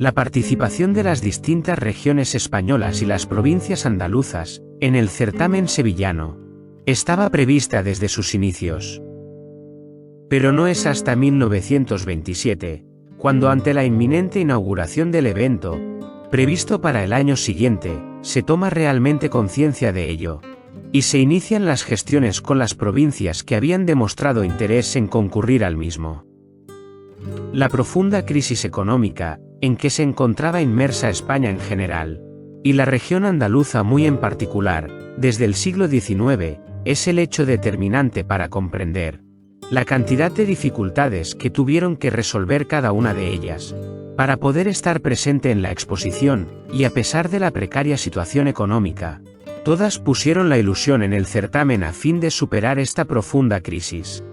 La participación de las distintas regiones españolas y las provincias andaluzas en el certamen sevillano estaba prevista desde sus inicios. Pero no es hasta 1927, cuando ante la inminente inauguración del evento, previsto para el año siguiente, se toma realmente conciencia de ello, y se inician las gestiones con las provincias que habían demostrado interés en concurrir al mismo. La profunda crisis económica en que se encontraba inmersa España en general, y la región andaluza muy en particular, desde el siglo XIX, es el hecho determinante para comprender la cantidad de dificultades que tuvieron que resolver cada una de ellas, para poder estar presente en la exposición, y a pesar de la precaria situación económica, todas pusieron la ilusión en el certamen a fin de superar esta profunda crisis.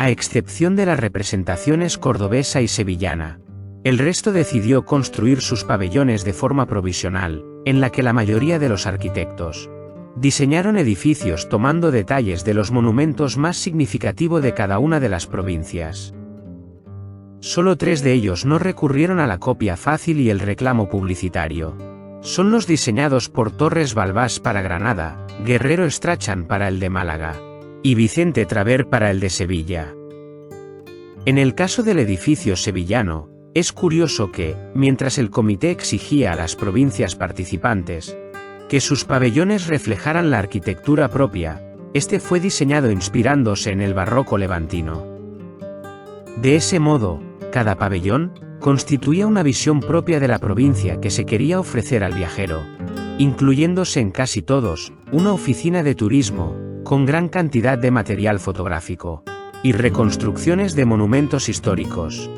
A excepción de las representaciones cordobesa y sevillana, el resto decidió construir sus pabellones de forma provisional, en la que la mayoría de los arquitectos diseñaron edificios tomando detalles de los monumentos más significativos de cada una de las provincias. Solo 3 de ellos no recurrieron a la copia fácil y el reclamo publicitario. Son los diseñados por Torres Balbás para Granada, Guerrero Strachan para el de Málaga, y Vicente Traver para el de Sevilla. En el caso del edificio sevillano, es curioso que, mientras el comité exigía a las provincias participantes que sus pabellones reflejaran la arquitectura propia, este fue diseñado inspirándose en el barroco levantino. De ese modo, cada pabellón constituía una visión propia de la provincia que se quería ofrecer al viajero, incluyéndose en casi todos una oficina de turismo, con gran cantidad de material fotográfico y reconstrucciones de monumentos históricos.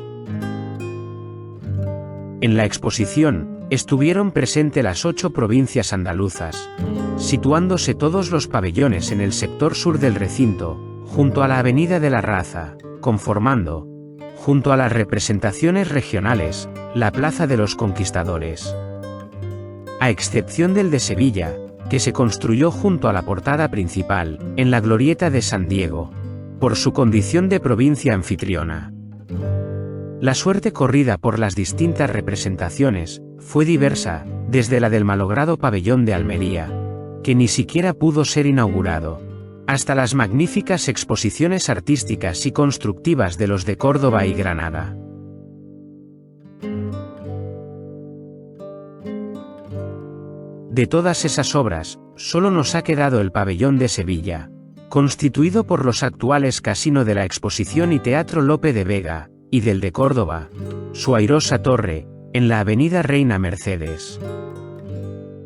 En la exposición estuvieron presentes las 8 provincias andaluzas, situándose todos los pabellones en el sector sur del recinto, junto a la Avenida de la Raza, conformando, junto a las representaciones regionales, la Plaza de los Conquistadores. A excepción del de Sevilla, que se construyó junto a la portada principal, en la glorieta de San Diego, por su condición de provincia anfitriona. La suerte corrida por las distintas representaciones fue diversa, desde la del malogrado pabellón de Almería, que ni siquiera pudo ser inaugurado, hasta las magníficas exposiciones artísticas y constructivas de los de Córdoba y Granada. De todas esas obras, solo nos ha quedado el pabellón de Sevilla, constituido por los actuales Casino de la Exposición y Teatro Lope de Vega, y del de Córdoba, su airosa torre, en la Avenida Reina Mercedes.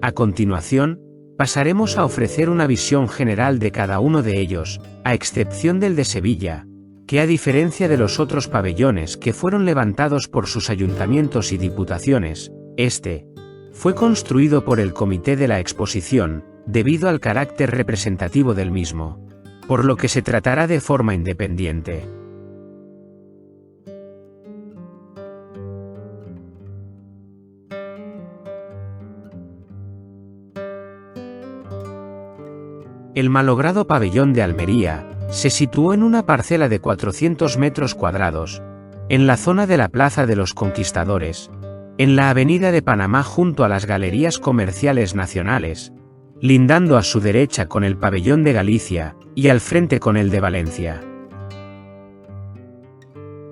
A continuación, pasaremos a ofrecer una visión general de cada uno de ellos, a excepción del de Sevilla, que a diferencia de los otros pabellones que fueron levantados por sus ayuntamientos y diputaciones, este fue construido por el comité de la exposición, debido al carácter representativo del mismo, por lo que se tratará de forma independiente. El malogrado pabellón de Almería se situó en una parcela de 400 metros cuadrados, en la zona de la Plaza de los Conquistadores, en la Avenida de Panamá junto a las Galerías Comerciales Nacionales, lindando a su derecha con el pabellón de Galicia, y al frente con el de Valencia.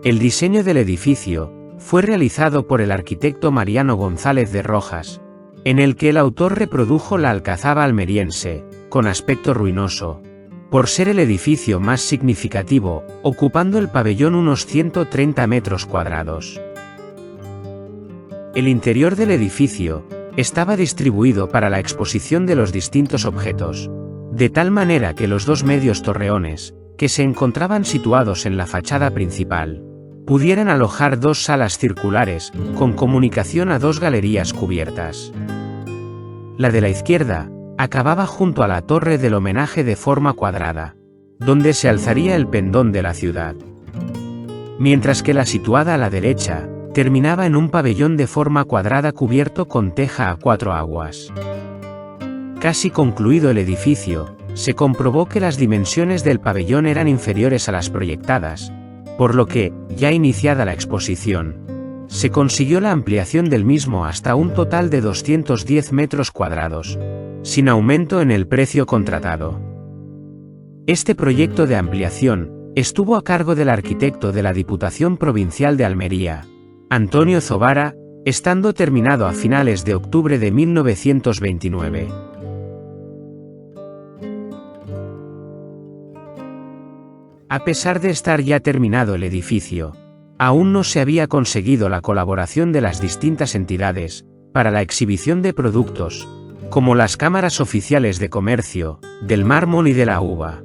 El diseño del edificio fue realizado por el arquitecto Mariano González de Rojas, en el que el autor reprodujo la alcazaba almeriense, con aspecto ruinoso, por ser el edificio más significativo, ocupando el pabellón unos 130 metros cuadrados. El interior del edificio estaba distribuido para la exposición de los distintos objetos, de tal manera que los dos medios torreones, que se encontraban situados en la fachada principal, pudieran alojar dos salas circulares, con comunicación a dos galerías cubiertas. La de la izquierda acababa junto a la torre del homenaje de forma cuadrada, donde se alzaría el pendón de la ciudad, mientras que la situada a la derecha terminaba en un pabellón de forma cuadrada cubierto con teja a cuatro aguas. Casi concluido el edificio, se comprobó que las dimensiones del pabellón eran inferiores a las proyectadas, por lo que, ya iniciada la exposición, se consiguió la ampliación del mismo hasta un total de 210 metros cuadrados, sin aumento en el precio contratado. Este proyecto de ampliación estuvo a cargo del arquitecto de la Diputación Provincial de Almería, Antonio Zobara, estando terminado a finales de octubre de 1929. A pesar de estar ya terminado el edificio, aún no se había conseguido la colaboración de las distintas entidades para la exhibición de productos, como las cámaras oficiales de comercio, del mármol y de la uva.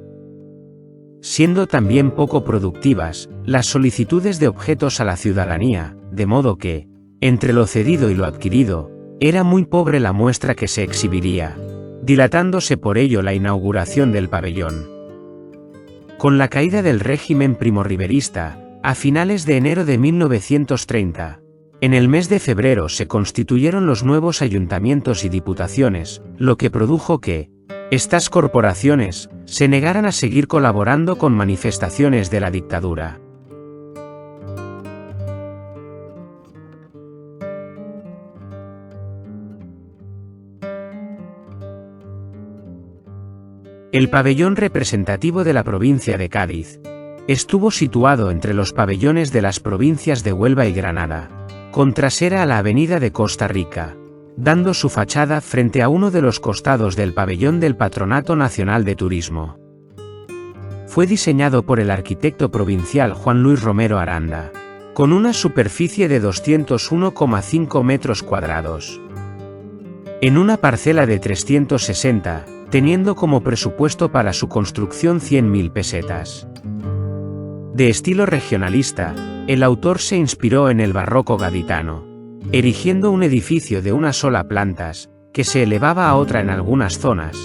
Siendo también poco productivas las solicitudes de objetos a la ciudadanía, de modo que, entre lo cedido y lo adquirido, era muy pobre la muestra que se exhibiría, dilatándose por ello la inauguración del pabellón. Con la caída del régimen primorriverista, a finales de enero de 1930, en el mes de febrero se constituyeron los nuevos ayuntamientos y diputaciones, lo que produjo que estas corporaciones se negaran a seguir colaborando con manifestaciones de la dictadura. El pabellón representativo de la provincia de Cádiz estuvo situado entre los pabellones de las provincias de Huelva y Granada, con trasera a la avenida de Costa Rica, dando su fachada frente a uno de los costados del pabellón del Patronato Nacional de Turismo. Fue diseñado por el arquitecto provincial Juan Luis Romero Aranda, con una superficie de 201,5 metros cuadrados, en una parcela de 360, teniendo como presupuesto para su construcción 100.000 pesetas. De estilo regionalista, el autor se inspiró en el barroco gaditano, erigiendo un edificio de una sola planta, que se elevaba a otra en algunas zonas,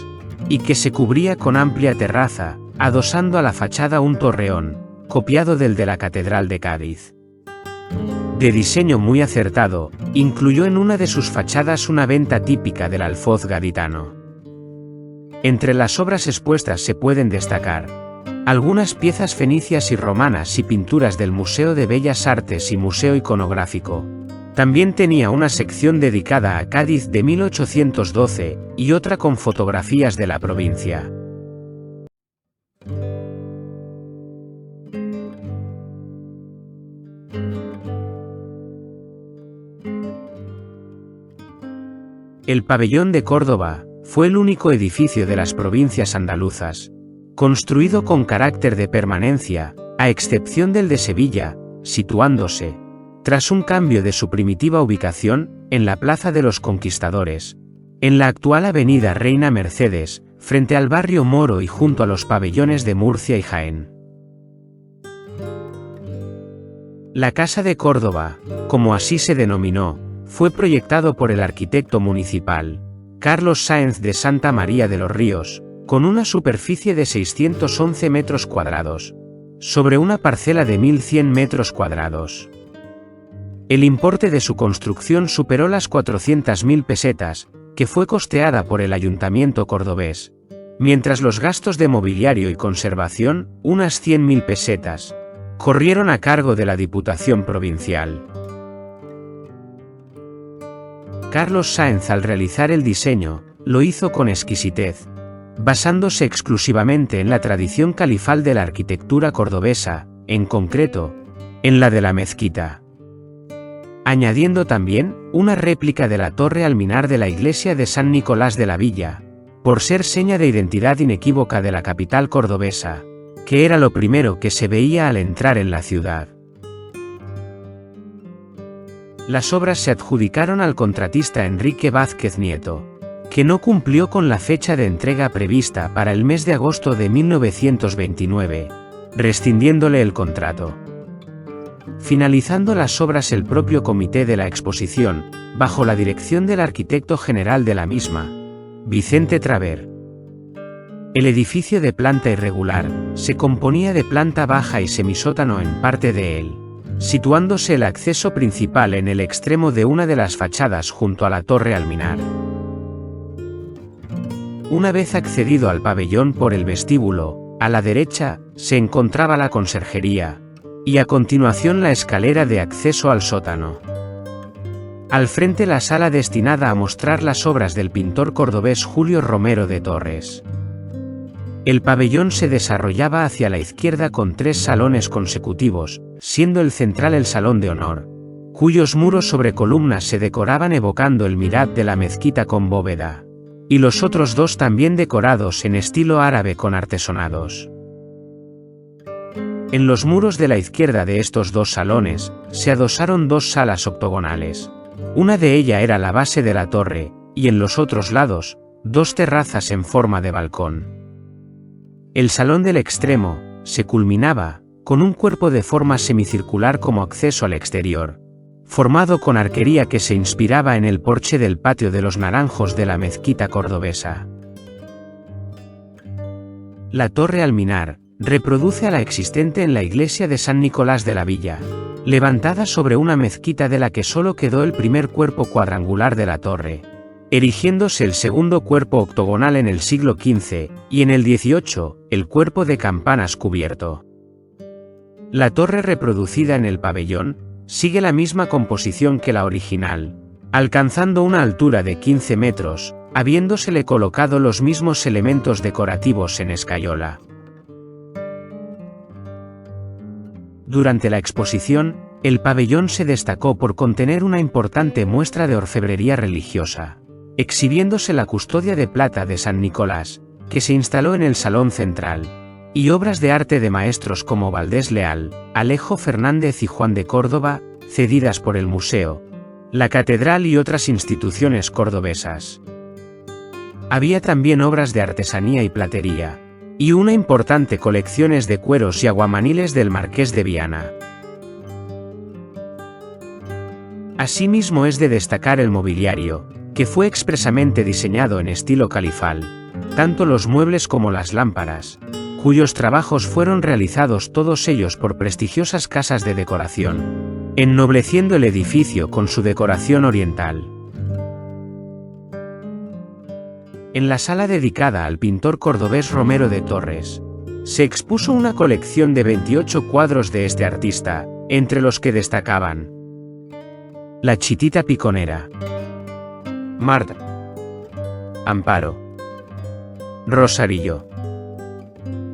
y que se cubría con amplia terraza, adosando a la fachada un torreón, copiado del de la Catedral de Cádiz. De diseño muy acertado, incluyó en una de sus fachadas una venta típica del alfoz gaditano. Entre las obras expuestas se pueden destacar algunas piezas fenicias y romanas y pinturas del Museo de Bellas Artes y Museo Iconográfico. También tenía una sección dedicada a Cádiz de 1812 y otra con fotografías de la provincia. El pabellón de Córdoba fue el único edificio de las provincias andaluzas construido con carácter de permanencia, a excepción del de Sevilla, situándose, tras un cambio de su primitiva ubicación, en la Plaza de los Conquistadores, en la actual Avenida Reina Mercedes, frente al barrio Moro y junto a los pabellones de Murcia y Jaén. La Casa de Córdoba, como así se denominó, fue proyectado por el arquitecto municipal, Carlos Sáenz de Santa María de los Ríos, con una superficie de 611 metros cuadrados, sobre una parcela de 1.100 metros cuadrados. El importe de su construcción superó las 400.000 pesetas, que fue costeada por el ayuntamiento cordobés, mientras los gastos de mobiliario y conservación, unas 100.000 pesetas, corrieron a cargo de la Diputación Provincial. Carlos Sáenz, al realizar el diseño, lo hizo con exquisitez, basándose exclusivamente en la tradición califal de la arquitectura cordobesa, en concreto, en la de la mezquita, añadiendo también una réplica de la torre alminar de la iglesia de San Nicolás de la Villa, por ser seña de identidad inequívoca de la capital cordobesa, que era lo primero que se veía al entrar en la ciudad. Las obras se adjudicaron al contratista Enrique Vázquez Nieto, que no cumplió con la fecha de entrega prevista para el mes de agosto de 1929, rescindiéndole el contrato. Finalizando las obras el propio comité de la exposición, bajo la dirección del arquitecto general de la misma, Vicente Traver. El edificio de planta irregular, se componía de planta baja y semisótano en parte de él, situándose el acceso principal en el extremo de una de las fachadas junto a la torre Alminar. Una vez accedido al pabellón por el vestíbulo, a la derecha, se encontraba la conserjería, y a continuación la escalera de acceso al sótano. Al frente la sala destinada a mostrar las obras del pintor cordobés Julio Romero de Torres. El pabellón se desarrollaba hacia la izquierda con 3 salones consecutivos, siendo el central el Salón de Honor, cuyos muros sobre columnas se decoraban evocando el mihrab de la mezquita con bóveda, y los otros 2 también decorados en estilo árabe con artesonados. En los muros de la izquierda de estos 2 salones, se adosaron 2 salas octogonales. Una de ellas era la base de la torre, y en los otros lados, 2 terrazas en forma de balcón. El salón del extremo, se culminaba, con un cuerpo de forma semicircular como acceso al exterior, formado con arquería que se inspiraba en el porche del patio de los Naranjos de la mezquita cordobesa. La torre Alminar reproduce a la existente en la iglesia de San Nicolás de la Villa, levantada sobre una mezquita de la que solo quedó el primer cuerpo cuadrangular de la torre, erigiéndose el segundo cuerpo octogonal en el siglo XV, y en el XVIII, el cuerpo de campanas cubierto. La torre reproducida en el pabellón sigue la misma composición que la original, alcanzando una altura de 15 metros, habiéndosele colocado los mismos elementos decorativos en escayola. Durante la exposición, el pabellón se destacó por contener una importante muestra de orfebrería religiosa, exhibiéndose la custodia de plata de San Nicolás, que se instaló en el salón central, y obras de arte de maestros como Valdés Leal, Alejo Fernández y Juan de Córdoba, cedidas por el museo, la catedral y otras instituciones cordobesas. Había también obras de artesanía y platería, y una importante colecciones de cueros y aguamaniles del Marqués de Viana. Asimismo es de destacar el mobiliario, que fue expresamente diseñado en estilo califal, tanto los muebles como las lámparas, cuyos trabajos fueron realizados todos ellos por prestigiosas casas de decoración, ennobleciendo el edificio con su decoración oriental. En la sala dedicada al pintor cordobés Romero de Torres, se expuso una colección de 28 cuadros de este artista, entre los que destacaban La Chitita Piconera, Marta, Amparo, Rosarillo,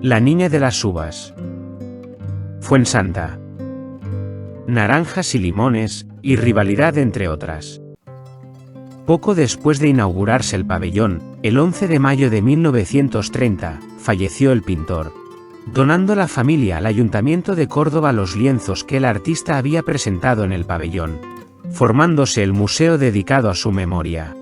La Niña de las Uvas, Fuensanta, Naranjas y Limones, y Rivalidad, entre otras. Poco después de inaugurarse el pabellón, el 11 de mayo de 1930, falleció el pintor, donando la familia al Ayuntamiento de Córdoba los lienzos que el artista había presentado en el pabellón, formándose el museo dedicado a su memoria.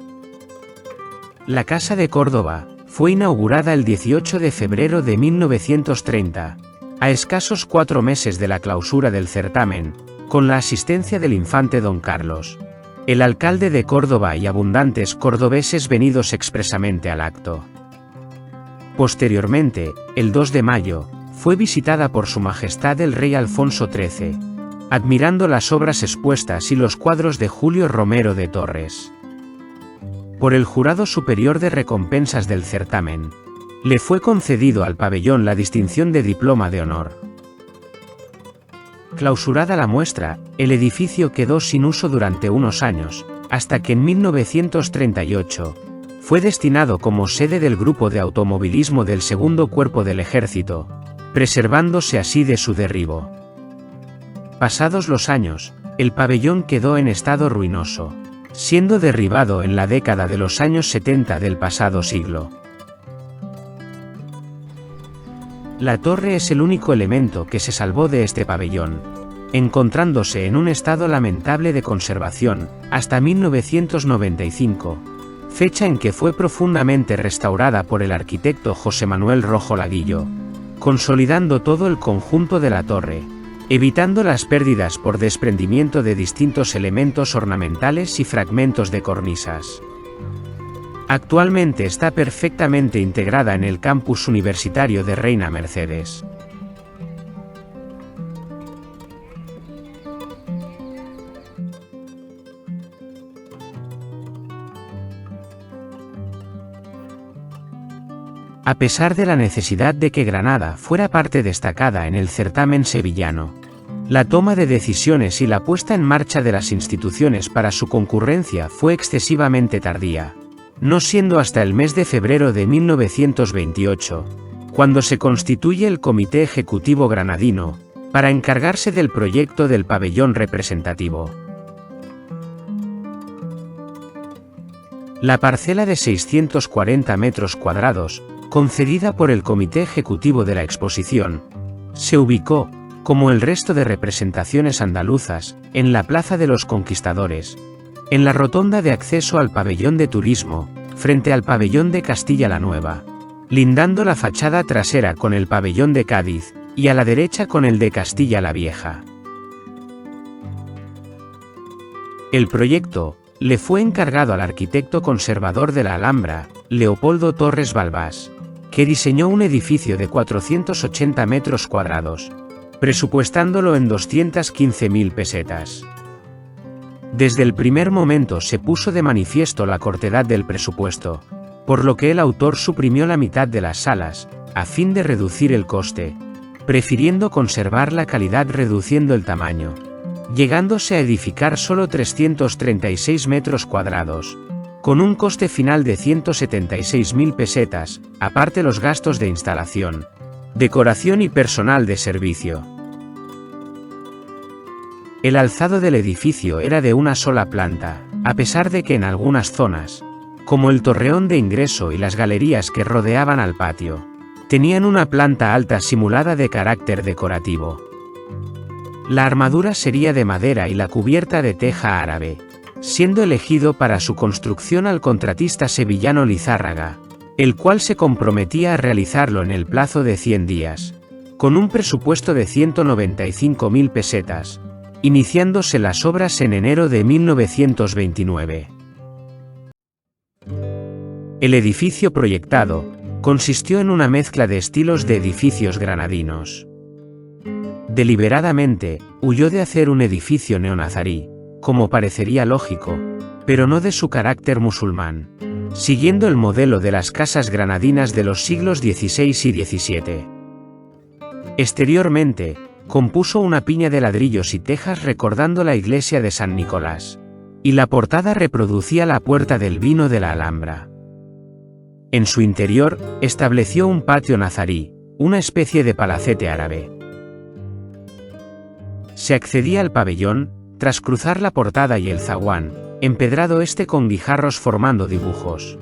La Casa de Córdoba fue inaugurada el 18 de febrero de 1930, a escasos 4 meses de la clausura del certamen, con la asistencia del infante don Carlos, el alcalde de Córdoba y abundantes cordobeses venidos expresamente al acto. Posteriormente, el 2 de mayo, fue visitada por Su Majestad el Rey Alfonso XIII, admirando las obras expuestas y los cuadros de Julio Romero de Torres. Por el Jurado Superior de Recompensas del certamen, le fue concedido al pabellón la distinción de Diploma de Honor. Clausurada la muestra, el edificio quedó sin uso durante unos años, hasta que en 1938 fue destinado como sede del Grupo de Automovilismo del Segundo Cuerpo del Ejército, preservándose así de su derribo. Pasados los años, el pabellón quedó en estado ruinoso, siendo derribado en la década de los años 70 del pasado siglo. La torre es el único elemento que se salvó de este pabellón, encontrándose en un estado lamentable de conservación, hasta 1995, fecha en que fue profundamente restaurada por el arquitecto José Manuel Rojo Laguillo, consolidando todo el conjunto de la torre, evitando las pérdidas por desprendimiento de distintos elementos ornamentales y fragmentos de cornisas. Actualmente está perfectamente integrada en el campus universitario de Reina Mercedes. A pesar de la necesidad de que Granada fuera parte destacada en el certamen sevillano, la toma de decisiones y la puesta en marcha de las instituciones para su concurrencia fue excesivamente tardía, no siendo hasta el mes de febrero de 1928, cuando se constituye el Comité Ejecutivo Granadino, para encargarse del proyecto del pabellón representativo. La parcela de 640 metros cuadrados, concedida por el Comité Ejecutivo de la exposición, se ubicó, como el resto de representaciones andaluzas, en la Plaza de los Conquistadores, en la rotonda de acceso al pabellón de turismo, frente al pabellón de Castilla la Nueva, lindando la fachada trasera con el pabellón de Cádiz, y a la derecha con el de Castilla la Vieja. El proyecto le fue encargado al arquitecto conservador de la Alhambra, Leopoldo Torres Balbás, que diseñó un edificio de 480 metros cuadrados, presupuestándolo en 215.000 pesetas. Desde el primer momento se puso de manifiesto la cortedad del presupuesto, por lo que el autor suprimió la mitad de las salas, a fin de reducir el coste, prefiriendo conservar la calidad reduciendo el tamaño, llegándose a edificar solo 336 metros cuadrados, con un coste final de 176.000 pesetas, aparte los gastos de instalación, decoración y personal de servicio. El alzado del edificio era de una sola planta, a pesar de que en algunas zonas, como el torreón de ingreso y las galerías que rodeaban al patio, tenían una planta alta simulada de carácter decorativo. La armadura sería de madera y la cubierta de teja árabe, siendo elegido para su construcción al contratista sevillano Lizárraga, el cual se comprometía a realizarlo en el plazo de 100 días, con un presupuesto de 195.000 pesetas, iniciándose las obras en enero de 1929. El edificio proyectado consistió en una mezcla de estilos de edificios granadinos. Deliberadamente, huyó de hacer un edificio neonazarí, como parecería lógico, pero no de su carácter musulmán, siguiendo el modelo de las casas granadinas de los siglos XVI y XVII. Exteriormente, compuso una piña de ladrillos y tejas recordando la iglesia de San Nicolás, y la portada reproducía la Puerta del Vino de la Alhambra. En su interior, estableció un patio nazarí, una especie de palacete árabe. Se accedía al pabellón, tras cruzar la portada y el zaguán, empedrado con guijarros formando dibujos.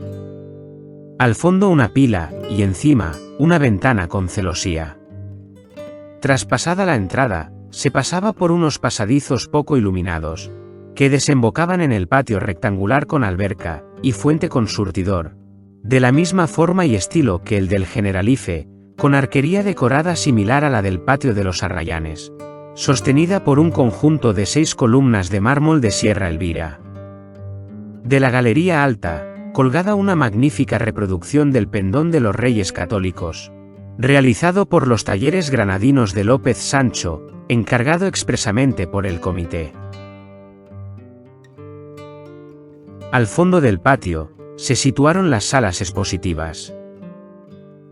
Al fondo una pila, y encima, una ventana con celosía. Traspasada la entrada, se pasaba por unos pasadizos poco iluminados, que desembocaban en el patio rectangular con alberca, y fuente con surtidor, de la misma forma y estilo que el del Generalife, con arquería decorada similar a la del patio de los Arrayanes, sostenida por un conjunto de 6 columnas de mármol de Sierra Elvira. De la galería alta, colgada una magnífica reproducción del pendón de los Reyes Católicos, realizado por los talleres granadinos de López Sancho, encargado expresamente por el comité. Al fondo del patio, se situaron las salas expositivas.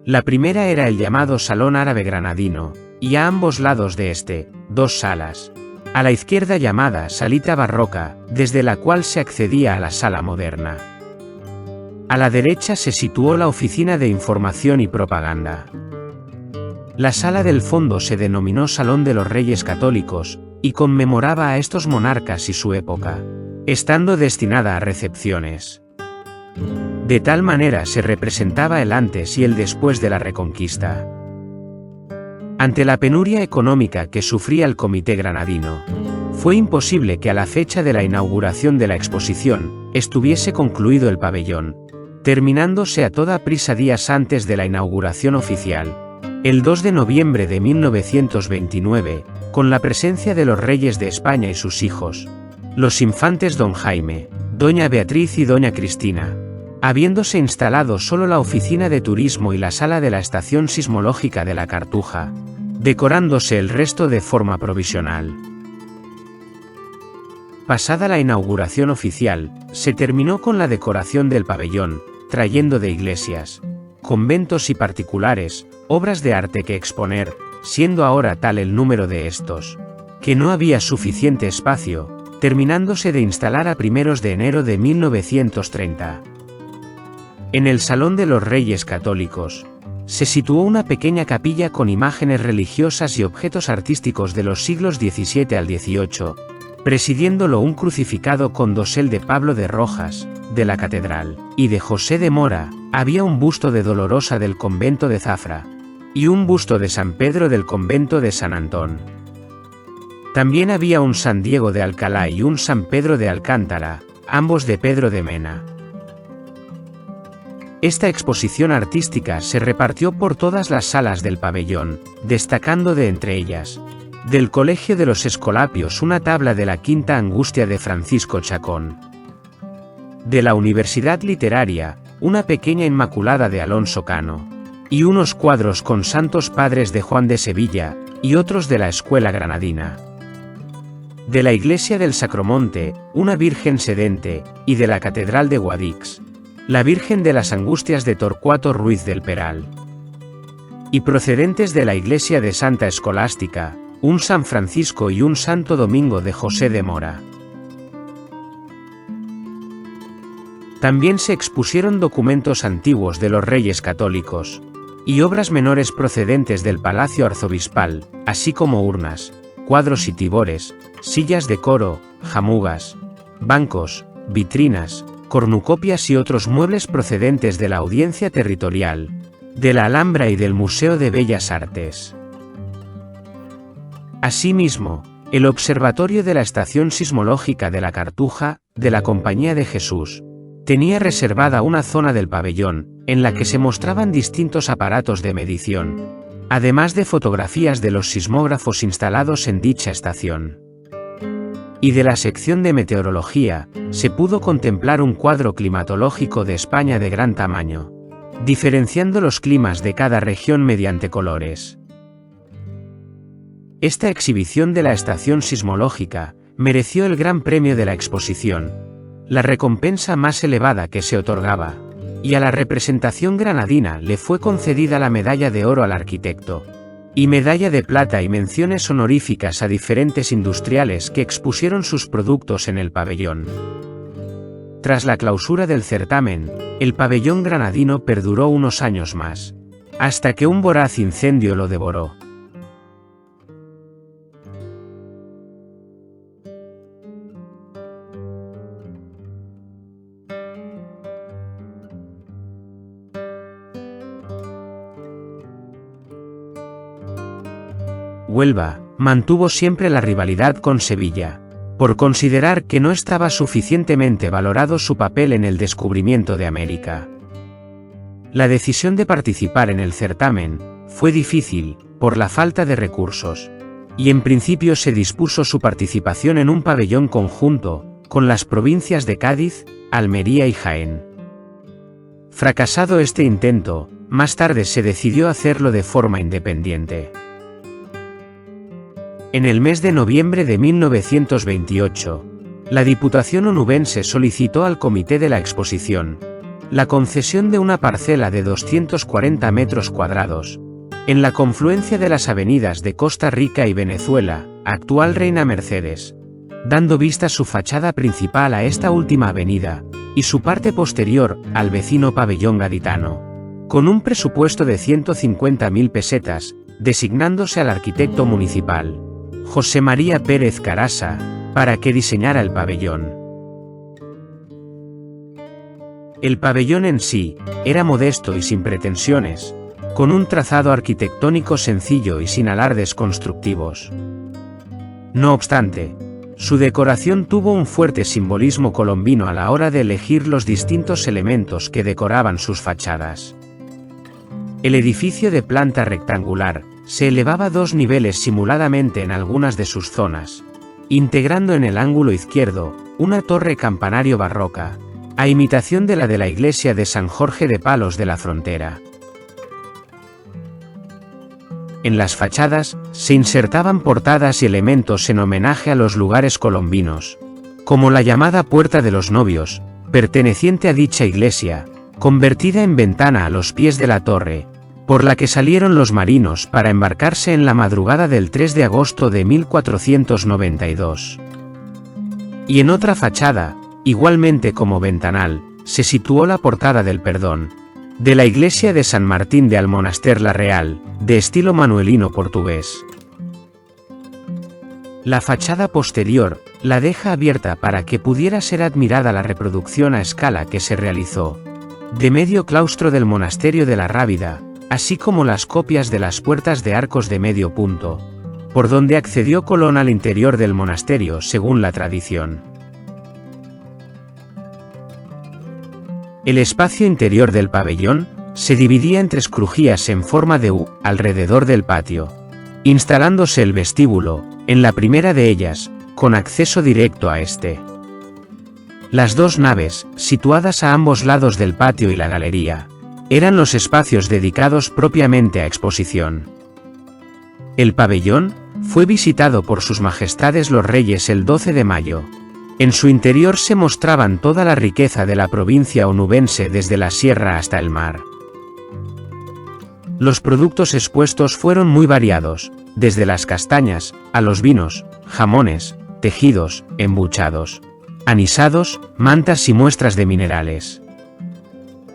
La primera era el llamado Salón Árabe Granadino, y a ambos lados de este, 2 salas. A la izquierda llamada Salita Barroca, desde la cual se accedía a la sala moderna. A la derecha se situó la Oficina de Información y Propaganda. La sala del fondo se denominó Salón de los Reyes Católicos, y conmemoraba a estos monarcas y su época, estando destinada a recepciones. De tal manera se representaba el antes y el después de la Reconquista. Ante la penuria económica que sufría el Comité Granadino, fue imposible que a la fecha de la inauguración de la exposición estuviese concluido el pabellón, terminándose a toda prisa días antes de la inauguración oficial, el 2 de noviembre de 1929, con la presencia de los reyes de España y sus hijos, los infantes don Jaime, doña Beatriz y doña Cristina, habiéndose instalado solo la oficina de turismo y la sala de la estación sismológica de la Cartuja, decorándose el resto de forma provisional. Pasada la inauguración oficial, se terminó con la decoración del pabellón, trayendo de iglesias, conventos y particulares, obras de arte que exponer, siendo ahora tal el número de estos, que no había suficiente espacio, terminándose de instalar a primeros de enero de 1930. En el Salón de los Reyes Católicos, se situó una pequeña capilla con imágenes religiosas y objetos artísticos de los siglos XVII al XVIII, presidiéndolo un crucificado con dosel de Pablo de Rojas, de la Catedral, y de José de Mora. Había un busto de Dolorosa del convento de Zafra, y un busto de San Pedro del convento de San Antón. También había un San Diego de Alcalá y un San Pedro de Alcántara, ambos de Pedro de Mena. Esta exposición artística se repartió por todas las salas del pabellón, destacando de entre ellas, del Colegio de los Escolapios una tabla de la Quinta Angustia de Francisco Chacón. De la Universidad Literaria, una pequeña Inmaculada de Alonso Cano, y unos cuadros con santos padres de Juan de Sevilla, y otros de la Escuela Granadina. De la Iglesia del Sacromonte, una Virgen sedente, y de la Catedral de Guadix, la Virgen de las Angustias de Torcuato Ruiz del Peral. Y procedentes de la Iglesia de Santa Escolástica, un San Francisco y un Santo Domingo de José de Mora. También se expusieron documentos antiguos de los Reyes Católicos, y obras menores procedentes del Palacio Arzobispal, así como urnas, cuadros y tibores, sillas de coro, jamugas, bancos, vitrinas, cornucopias y otros muebles procedentes de la Audiencia Territorial, de la Alhambra y del Museo de Bellas Artes. Asimismo, el Observatorio de la Estación Sismológica de la Cartuja, de la Compañía de Jesús, tenía reservada una zona del pabellón, en la que se mostraban distintos aparatos de medición, además de fotografías de los sismógrafos instalados en dicha estación. Y de la sección de meteorología, se pudo contemplar un cuadro climatológico de España de gran tamaño, diferenciando los climas de cada región mediante colores. Esta exhibición de la estación sismológica mereció el gran premio de la exposición, la recompensa más elevada que se otorgaba, y a la representación granadina le fue concedida la medalla de oro al arquitecto, y medalla de plata y menciones honoríficas a diferentes industriales que expusieron sus productos en el pabellón. Tras la clausura del certamen, el pabellón granadino perduró unos años más, hasta que un voraz incendio lo devoró. Huelva mantuvo siempre la rivalidad con Sevilla, por considerar que no estaba suficientemente valorado su papel en el descubrimiento de América. La decisión de participar en el certamen fue difícil, por la falta de recursos, y en principio se dispuso su participación en un pabellón conjunto, con las provincias de Cádiz, Almería y Jaén. Fracasado este intento, más tarde se decidió hacerlo de forma independiente. En el mes de noviembre de 1928, la Diputación onubense solicitó al Comité de la Exposición la concesión de una parcela de 240 metros cuadrados, en la confluencia de las avenidas de Costa Rica y Venezuela, actual Reina Mercedes, dando vista su fachada principal a esta última avenida, y su parte posterior al vecino pabellón gaditano, con un presupuesto de 150.000 pesetas, designándose al arquitecto municipal, José María Pérez Carasa, para que diseñara el pabellón. El pabellón en sí era modesto y sin pretensiones, con un trazado arquitectónico sencillo y sin alardes constructivos. No obstante, su decoración tuvo un fuerte simbolismo colombino a la hora de elegir los distintos elementos que decoraban sus fachadas. El edificio de planta rectangular se elevaba 2 niveles simuladamente en algunas de sus zonas, integrando en el ángulo izquierdo una torre campanario barroca, a imitación de la iglesia de San Jorge de Palos de la Frontera. En las fachadas se insertaban portadas y elementos en homenaje a los lugares colombinos, como la llamada Puerta de los Novios, perteneciente a dicha iglesia, convertida en ventana a los pies de la torre, por la que salieron los marinos para embarcarse en la madrugada del 3 de agosto de 1492. Y en otra fachada, igualmente como ventanal, se situó la Portada del Perdón, de la iglesia de San Martín de Almonaster la Real, de estilo manuelino portugués. La fachada posterior la deja abierta para que pudiera ser admirada la reproducción a escala que se realizó de medio claustro del monasterio de la Rábida, así como las copias de las puertas de arcos de medio punto, por donde accedió Colón al interior del monasterio según la tradición. El espacio interior del pabellón se dividía en 3 crujías en forma de U alrededor del patio, instalándose el vestíbulo en la primera de ellas, con acceso directo a este. Las 2 naves, situadas a ambos lados del patio y la galería, eran los espacios dedicados propiamente a exposición. El pabellón fue visitado por sus majestades los reyes el 12 de mayo. En su interior se mostraban toda la riqueza de la provincia onubense desde la sierra hasta el mar. Los productos expuestos fueron muy variados, desde las castañas, a los vinos, jamones, tejidos, embuchados, anisados, mantas y muestras de minerales.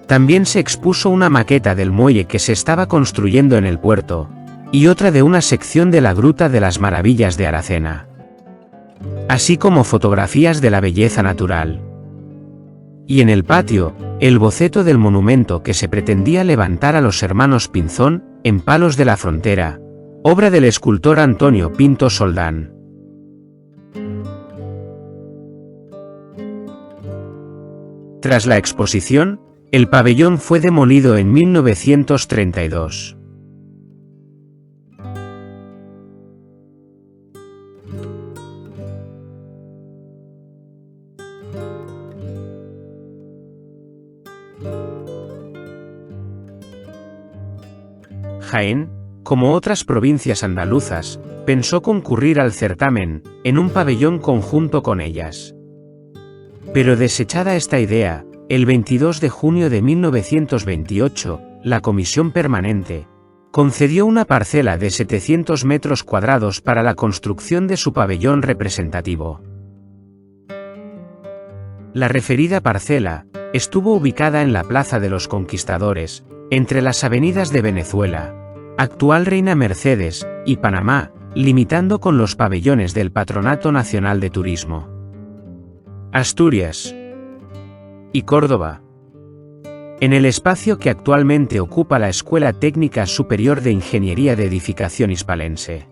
También se expuso una maqueta del muelle que se estaba construyendo en el puerto, y otra de una sección de la Gruta de las Maravillas de Aracena, así como fotografías de la belleza natural. Y en el patio, el boceto del monumento que se pretendía levantar a los hermanos Pinzón, en Palos de la Frontera, obra del escultor Antonio Pinto Soldán. Tras la exposición, el pabellón fue demolido en 1932. Jaén, como otras provincias andaluzas, pensó concurrir al certamen, en un pabellón conjunto con ellas. Pero desechada esta idea, el 22 de junio de 1928, la Comisión Permanente concedió una parcela de 700 metros cuadrados para la construcción de su pabellón representativo. La referida parcela estuvo ubicada en la Plaza de los Conquistadores, entre las avenidas de Venezuela, actual Reina Mercedes, y Panamá, limitando con los pabellones del Patronato Nacional de Turismo, Asturias y Córdoba. En el espacio que actualmente ocupa la Escuela Técnica Superior de Ingeniería de Edificación Hispalense.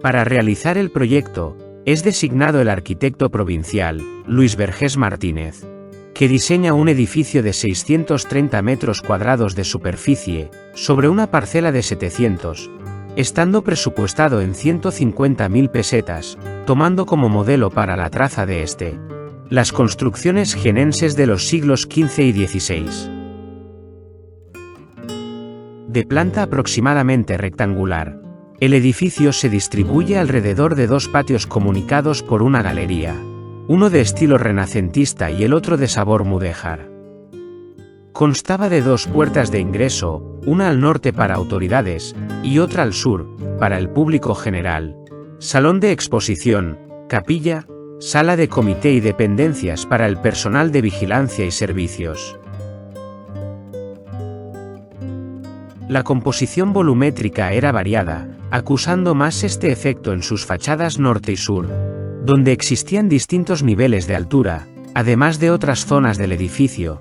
Para realizar el proyecto, es designado el arquitecto provincial, Luis Vergés Martínez, que diseña un edificio de 630 metros cuadrados de superficie, sobre una parcela de 700, estando presupuestado en 150.000 pesetas, tomando como modelo para la traza de las construcciones jienenses de los siglos XV y XVI. De planta aproximadamente rectangular, el edificio se distribuye alrededor de 2 patios comunicados por una galería, uno de estilo renacentista y el otro de sabor mudéjar. Constaba de 2 puertas de ingreso, una al norte para autoridades, y otra al sur, para el público general, salón de exposición, capilla, sala de comité y dependencias para el personal de vigilancia y servicios. La composición volumétrica era variada, acusando más este efecto en sus fachadas norte y sur, donde existían distintos niveles de altura, además de otras zonas del edificio,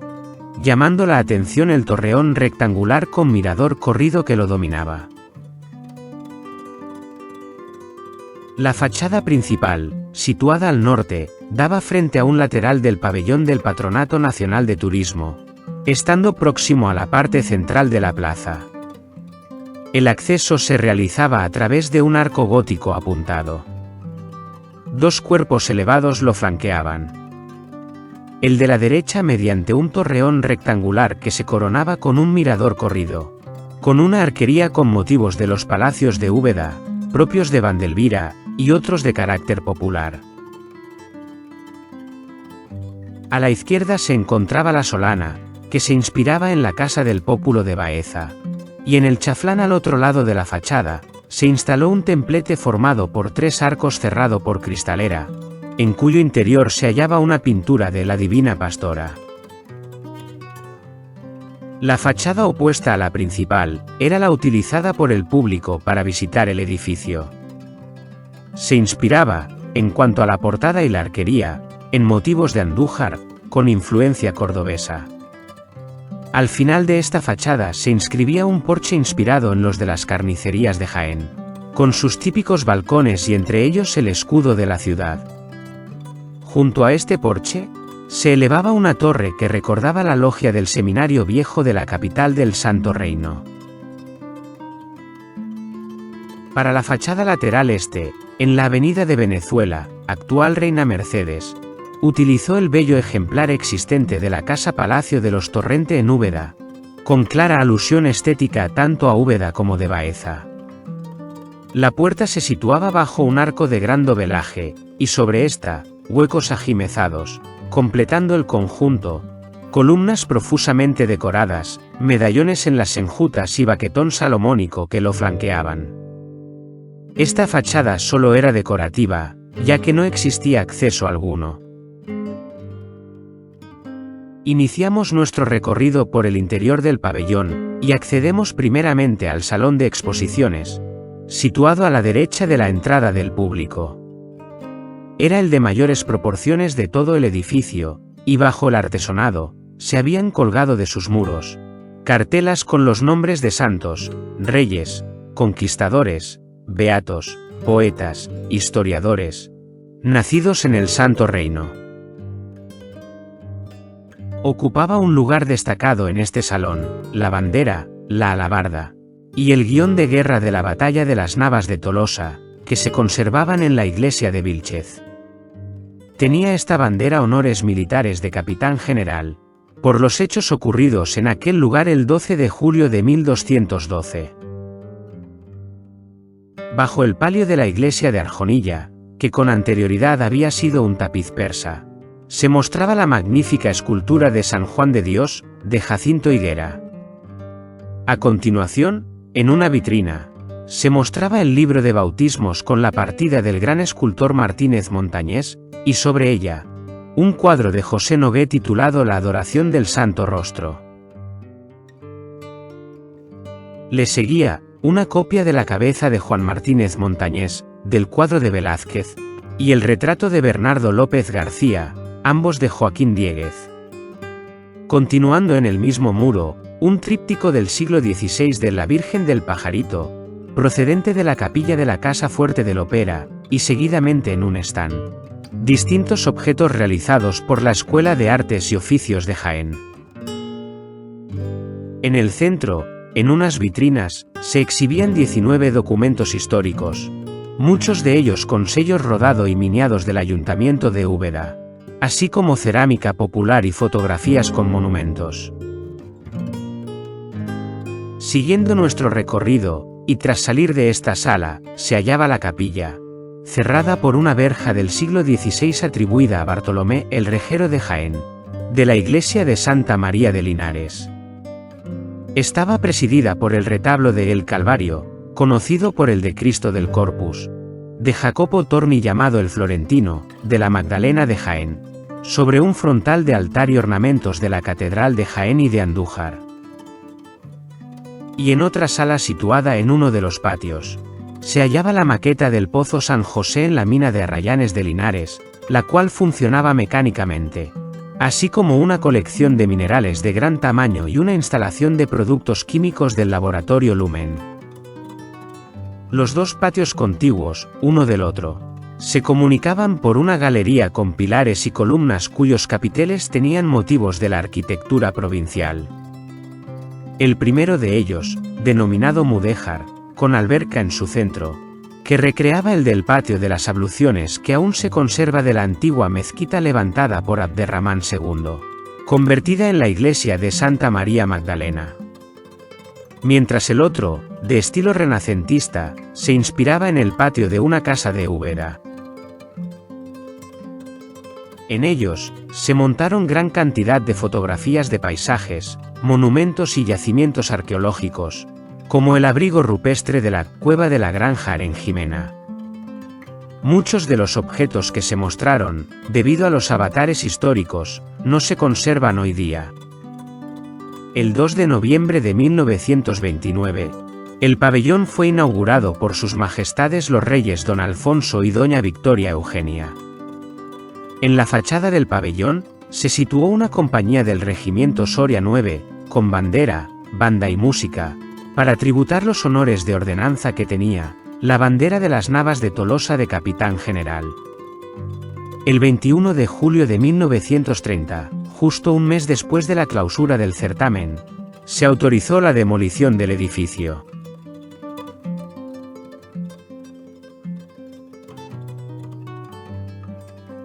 llamando la atención el torreón rectangular con mirador corrido que lo dominaba. La fachada principal, situada al norte, daba frente a un lateral del pabellón del Patronato Nacional de Turismo, estando próximo a la parte central de la plaza. El acceso se realizaba a través de un arco gótico apuntado. Dos cuerpos elevados lo flanqueaban. El de la derecha mediante un torreón rectangular que se coronaba con un mirador corrido, con una arquería con motivos de los palacios de Úbeda, propios de Vandelvira, y otros de carácter popular. A la izquierda se encontraba la solana, que se inspiraba en la casa del pópulo de Baeza, y en el chaflán al otro lado de la fachada, se instaló un templete formado por 3 arcos cerrado por cristalera, en cuyo interior se hallaba una pintura de la Divina Pastora. La fachada opuesta a la principal, era la utilizada por el público para visitar el edificio. Se inspiraba, en cuanto a la portada y la arquería, en motivos de Andújar, con influencia cordobesa. Al final de esta fachada se inscribía un porche inspirado en los de las carnicerías de Jaén, con sus típicos balcones y entre ellos el escudo de la ciudad. Junto a este porche, se elevaba una torre que recordaba la logia del Seminario Viejo de la capital del Santo Reino. Para la fachada lateral este, en la avenida de Venezuela, actual Reina Mercedes, utilizó el bello ejemplar existente de la Casa Palacio de los Torrente en Úbeda, con clara alusión estética tanto a Úbeda como de Baeza. La puerta se situaba bajo un arco de gran dovelaje, y sobre esta, huecos ajimezados, completando el conjunto, columnas profusamente decoradas, medallones en las enjutas y baquetón salomónico que lo flanqueaban. Esta fachada solo era decorativa, ya que no existía acceso alguno. Iniciamos nuestro recorrido por el interior del pabellón, y accedemos primeramente al salón de exposiciones, situado a la derecha de la entrada del público. Era el de mayores proporciones de todo el edificio, y bajo el artesonado, se habían colgado de sus muros cartelas con los nombres de santos, reyes, conquistadores, beatos, poetas, historiadores, nacidos en el Santo Reino. Ocupaba un lugar destacado en este salón, la bandera, la alabarda, y el guión de guerra de la batalla de las Navas de Tolosa, que se conservaban en la iglesia de Vílchez. Tenía esta bandera honores militares de capitán general, por los hechos ocurridos en aquel lugar el 12 de julio de 1212. Bajo el palio de la iglesia de Arjonilla, que con anterioridad había sido un tapiz persa, se mostraba la magnífica escultura de San Juan de Dios, de Jacinto Higuera. A continuación, en una vitrina, se mostraba el libro de bautismos con la partida del gran escultor Martínez Montañés, y sobre ella, un cuadro de José Nogué titulado La adoración del Santo Rostro. Le seguía, una copia de la cabeza de Juan Martínez Montañés, del cuadro de Velázquez, y el retrato de Bernardo López García, ambos de Joaquín Diéguez. Continuando en el mismo muro, un tríptico del siglo XVI de la Virgen del Pajarito, procedente de la capilla de la Casa Fuerte del Opera, y seguidamente en un stand, distintos objetos realizados por la Escuela de Artes y Oficios de Jaén. En el centro, en unas vitrinas, se exhibían 19 documentos históricos, muchos de ellos con sellos rodado y miniados del Ayuntamiento de Úbeda, así como cerámica popular y fotografías con monumentos. Siguiendo nuestro recorrido, y tras salir de esta sala, se hallaba la capilla, cerrada por una verja del siglo XVI atribuida a Bartolomé el Rejero de Jaén, de la iglesia de Santa María de Linares. Estaba presidida por el retablo de El Calvario, conocido por el de Cristo del Corpus, de Jacopo Torni llamado el Florentino, de la Magdalena de Jaén, sobre un frontal de altar y ornamentos de la Catedral de Jaén y de Andújar. Y en otra sala situada en uno de los patios, se hallaba la maqueta del Pozo San José en la mina de Arrayanes de Linares, la cual funcionaba mecánicamente, así como una colección de minerales de gran tamaño y una instalación de productos químicos del laboratorio Lumen. Los dos patios contiguos, uno del otro, se comunicaban por una galería con pilares y columnas cuyos capiteles tenían motivos de la arquitectura provincial. El primero de ellos, denominado mudéjar, con alberca en su centro, que recreaba el del patio de las abluciones que aún se conserva de la antigua mezquita levantada por Abderramán II, convertida en la iglesia de Santa María Magdalena. Mientras el otro, de estilo renacentista, se inspiraba en el patio de una casa de Úbeda. En ellos, se montaron gran cantidad de fotografías de paisajes, monumentos y yacimientos arqueológicos, como el abrigo rupestre de la Cueva de la Granja en Jimena. Muchos de los objetos que se mostraron, debido a los avatares históricos, no se conservan hoy día. El 2 de noviembre de 1929, el pabellón fue inaugurado por sus majestades los reyes don Alfonso y doña Victoria Eugenia. En la fachada del pabellón, se situó una compañía del regimiento Soria 9, con bandera, banda y música, para tributar los honores de ordenanza que tenía, la bandera de las Navas de Tolosa de capitán general. El 21 de julio de 1930, justo un mes después de la clausura del certamen, se autorizó la demolición del edificio.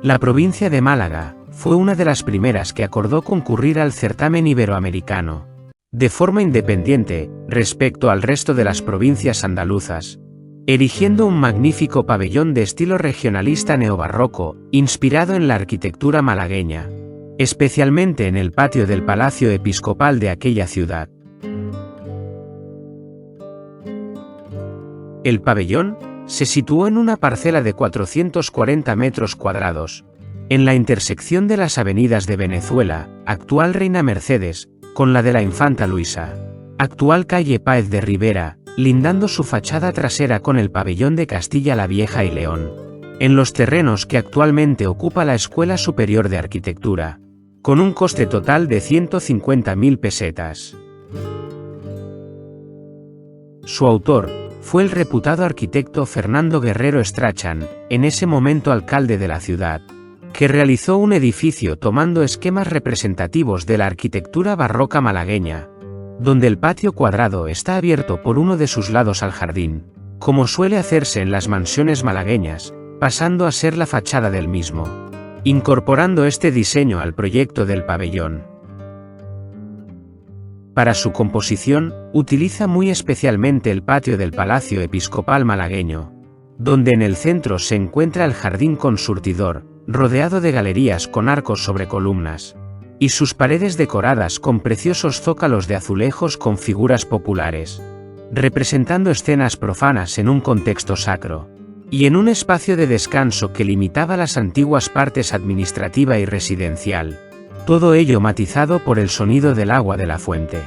La provincia de Málaga fue una de las primeras que acordó concurrir al certamen iberoamericano, de forma independiente respecto al resto de las provincias andaluzas, erigiendo un magnífico pabellón de estilo regionalista neobarroco, inspirado en la arquitectura malagueña, especialmente en el patio del Palacio Episcopal de aquella ciudad. El pabellón se situó en una parcela de 440 metros cuadrados, en la intersección de las avenidas de Venezuela, actual Reina Mercedes, con la de la Infanta Luisa, actual calle Páez de Rivera, lindando su fachada trasera con el pabellón de Castilla la Vieja y León, en los terrenos que actualmente ocupa la Escuela Superior de Arquitectura, con un coste total de 150.000 pesetas. Su autor fue el reputado arquitecto Fernando Guerrero Strachan, en ese momento alcalde de la ciudad, que realizó un edificio tomando esquemas representativos de la arquitectura barroca malagueña, donde el patio cuadrado está abierto por uno de sus lados al jardín, como suele hacerse en las mansiones malagueñas, pasando a ser la fachada del mismo, incorporando este diseño al proyecto del pabellón. Para su composición, utiliza muy especialmente el patio del Palacio Episcopal malagueño, donde en el centro se encuentra el jardín con surtidor, rodeado de galerías con arcos sobre columnas, y sus paredes decoradas con preciosos zócalos de azulejos con figuras populares, representando escenas profanas en un contexto sacro, y en un espacio de descanso que limitaba las antiguas partes administrativa y residencial, todo ello matizado por el sonido del agua de la fuente.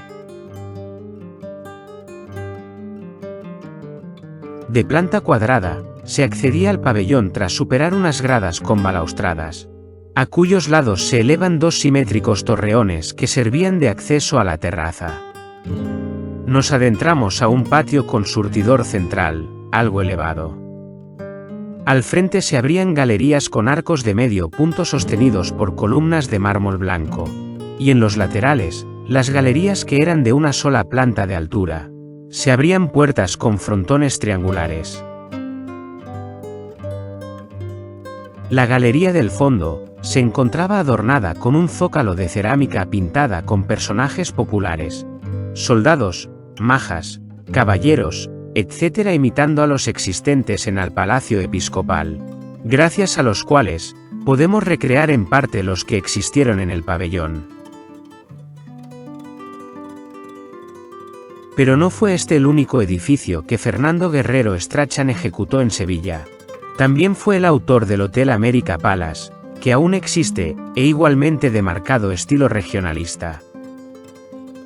De planta cuadrada, se accedía al pabellón tras superar unas gradas con balaustradas, a cuyos lados se elevan dos simétricos torreones que servían de acceso a la terraza. Nos adentramos a un patio con surtidor central, algo elevado. Al frente se abrían galerías con arcos de medio punto sostenidos por columnas de mármol blanco, y en los laterales, las galerías que eran de una sola planta de altura, se abrían puertas con frontones triangulares. La galería del fondo se encontraba adornada con un zócalo de cerámica pintada con personajes populares, soldados, majas, caballeros, etc., imitando a los existentes en el Palacio Episcopal, gracias a los cuales podemos recrear en parte los que existieron en el pabellón. Pero no fue este el único edificio que Fernando Guerrero Strachan ejecutó en Sevilla. También fue el autor del Hotel América Palace, que aún existe, e igualmente de marcado estilo regionalista.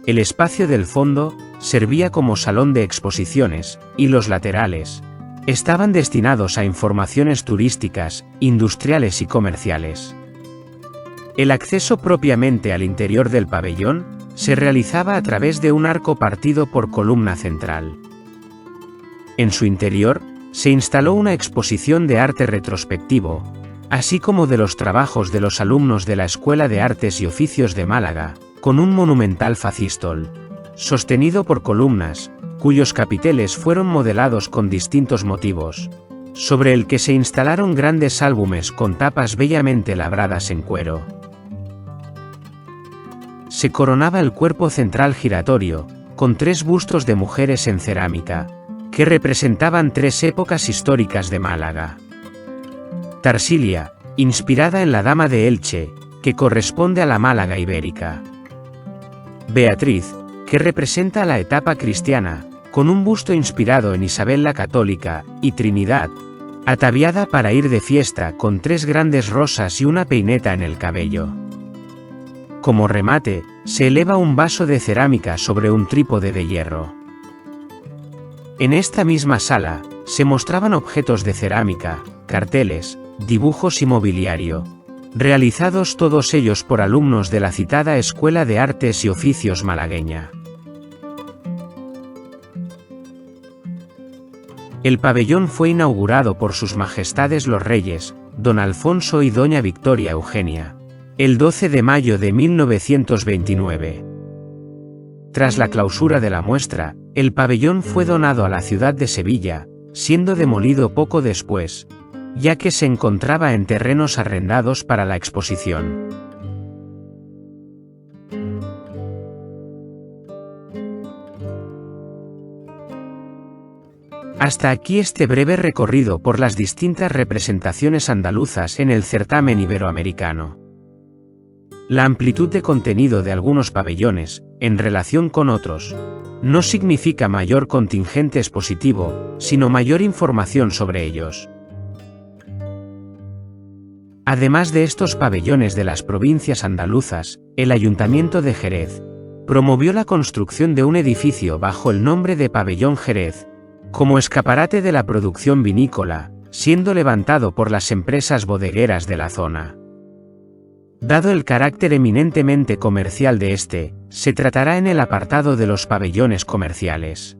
El espacio del fondo servía como salón de exposiciones, y los laterales estaban destinados a informaciones turísticas, industriales y comerciales. El acceso propiamente al interior del pabellón se realizaba a través de un arco partido por columna central. En su interior, se instaló una exposición de arte retrospectivo, así como de los trabajos de los alumnos de la Escuela de Artes y Oficios de Málaga, con un monumental facístol, sostenido por columnas, cuyos capiteles fueron modelados con distintos motivos, sobre el que se instalaron grandes álbumes con tapas bellamente labradas en cuero. Se coronaba el cuerpo central giratorio, con 3 bustos de mujeres en cerámica, que representaban 3 épocas históricas de Málaga. Tarsilia, inspirada en la Dama de Elche, que corresponde a la Málaga ibérica. Beatriz, que representa la etapa cristiana, con un busto inspirado en Isabel la Católica, y Trinidad, ataviada para ir de fiesta con 3 grandes rosas y una peineta en el cabello. Como remate, se eleva un vaso de cerámica sobre un trípode de hierro. En esta misma sala, se mostraban objetos de cerámica, carteles, dibujos y mobiliario, realizados todos ellos por alumnos de la citada Escuela de Artes y Oficios malagueña. El pabellón fue inaugurado por sus majestades los reyes, don Alfonso y doña Victoria Eugenia, el 12 de mayo de 1929. Tras la clausura de la muestra, el pabellón fue donado a la ciudad de Sevilla, siendo demolido poco después, ya que se encontraba en terrenos arrendados para la exposición. Hasta aquí este breve recorrido por las distintas representaciones andaluzas en el certamen iberoamericano. La amplitud de contenido de algunos pabellones, en relación con otros, no significa mayor contingente expositivo, sino mayor información sobre ellos. Además de estos pabellones de las provincias andaluzas, el Ayuntamiento de Jerez promovió la construcción de un edificio bajo el nombre de Pabellón Jerez, como escaparate de la producción vinícola, siendo levantado por las empresas bodegueras de la zona. Dado el carácter eminentemente comercial de este, se tratará en el apartado de los pabellones comerciales.